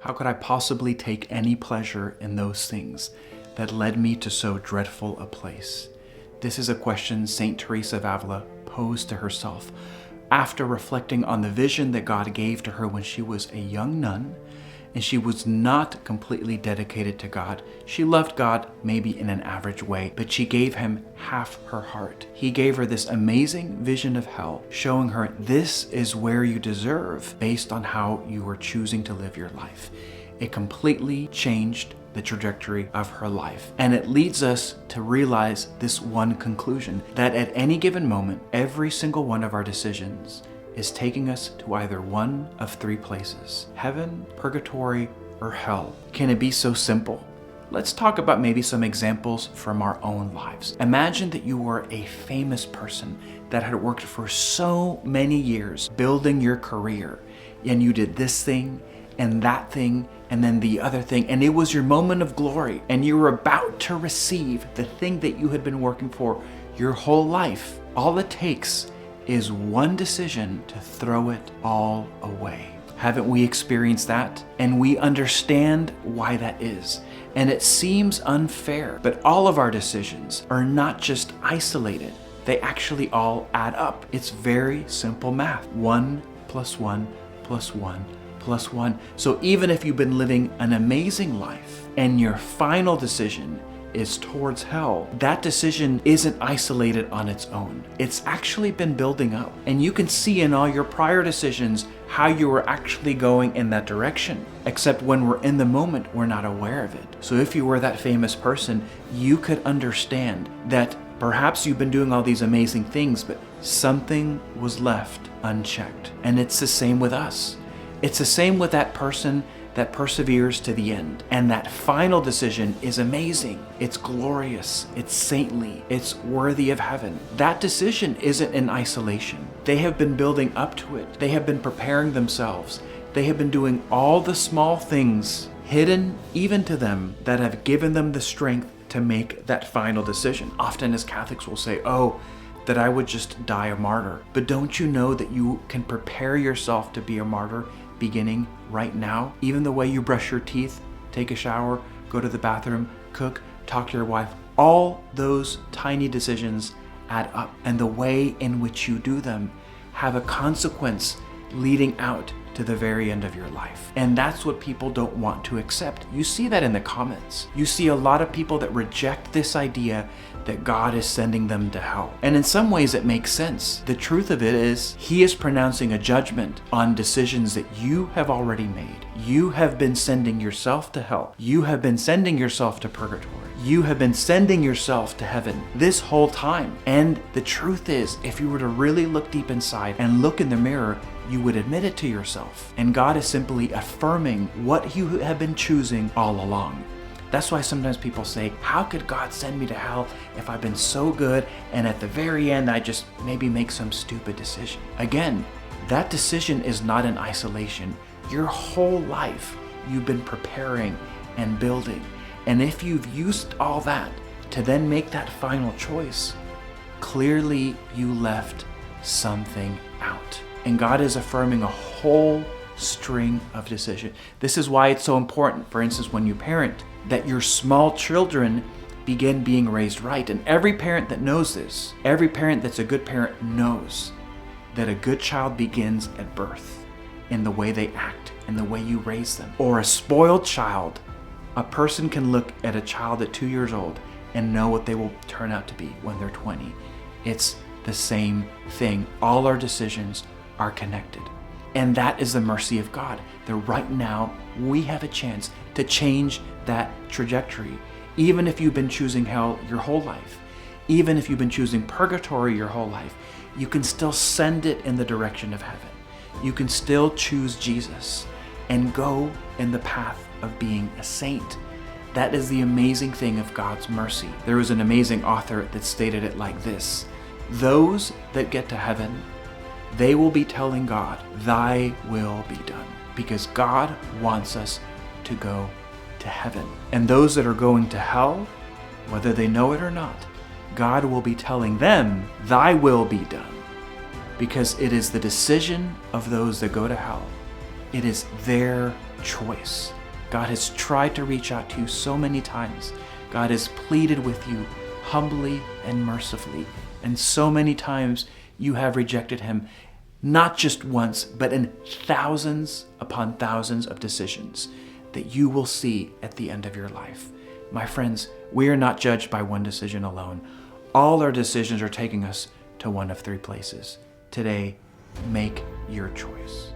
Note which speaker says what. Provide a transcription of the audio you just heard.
Speaker 1: How could I possibly take any pleasure in those things that led me to so dreadful a place? This is a question St. Teresa of Avila posed to herself after reflecting on the vision that God gave to her when she was a young nun and she was not completely dedicated to God. She loved God maybe in an average way, but she gave him half her heart. He gave her this amazing vision of hell, showing her this is where you deserve based on how you are choosing to live your life. It completely changed the trajectory of her life. And it leads us to realize this one conclusion, that at any given moment, every single one of our decisions is taking us to either one of three places: heaven, purgatory, or hell. Can it be so simple? Let's talk about maybe some examples from our own lives. Imagine that you were a famous person that had worked for so many years building your career, and you did this thing and that thing and then the other thing, and it was your moment of glory, and you were about to receive the thing that you had been working for your whole life. All it takes is one decision to throw it all away. Haven't we experienced that? And we understand why that is. And it seems unfair, but all of our decisions are not just isolated. They actually all add up. It's very simple math. 1 + 1 + 1 + 1. So even if you've been living an amazing life and your final decision is towards hell, that decision isn't isolated on its own. It's actually been building up. And you can see in all your prior decisions how you were actually going in that direction. Except when we're in the moment, we're not aware of it. So if you were that famous person, you could understand that perhaps you've been doing all these amazing things, but something was left unchecked. And it's the same with us. It's the same with that person that perseveres to the end. And that final decision is amazing. It's glorious. It's saintly. It's worthy of heaven. That decision isn't in isolation. They have been building up to it. They have been preparing themselves. They have been doing all the small things hidden even to them that have given them the strength to make that final decision. Often as Catholics will say, oh, that I would just die a martyr. But don't you know that you can prepare yourself to be a martyr beginning right now? Even the way you brush your teeth, take a shower, go to the bathroom, cook, talk to your wife, all those tiny decisions add up. And the way in which you do them have a consequence leading out to the very end of your life. And that's what people don't want to accept. You see that in the comments. You see a lot of people that reject this idea that God is sending them to hell. And in some ways it makes sense. The truth of it is, He is pronouncing a judgment on decisions that you have already made. You have been sending yourself to hell. You have been sending yourself to purgatory. You have been sending yourself to heaven this whole time. And the truth is, if you were to really look deep inside and look in the mirror, you would admit it to yourself. And God is simply affirming what you have been choosing all along. That's why sometimes people say, how could God send me to hell if I've been so good and at the very end I just maybe make some stupid decision? Again, that decision is not in isolation. Your whole life you've been preparing and building. And if you've used all that to then make that final choice, clearly you left something out. And God is affirming a whole string of decisions. This is why it's so important, for instance, when you parent, that your small children begin being raised right. And every parent that knows this, every parent that's a good parent knows that a good child begins at birth in the way they act, in the way you raise them. Or a spoiled child, a person can look at a child at 2 years old and know what they will turn out to be when they're 20. It's the same thing. All our decisions are connected. And that is the mercy of God, that right now we have a chance to change that trajectory. Even if you've been choosing hell your whole life, even if you've been choosing purgatory your whole life, you can still send it in the direction of heaven. You can still choose Jesus and go in the path of being a saint. That is the amazing thing of God's mercy. There was an amazing author that stated it like this: those that get to heaven, they will be telling God, thy will be done. Because God wants us to go to heaven. And those that are going to hell, whether they know it or not, God will be telling them, thy will be done. Because it is the decision of those that go to hell. It is their choice. God has tried to reach out to you so many times. God has pleaded with you humbly and mercifully. And so many times you have rejected him, not just once, but in thousands upon thousands of decisions that you will see at the end of your life. My friends, we are not judged by one decision alone. All our decisions are taking us to one of three places. Today, make your choice.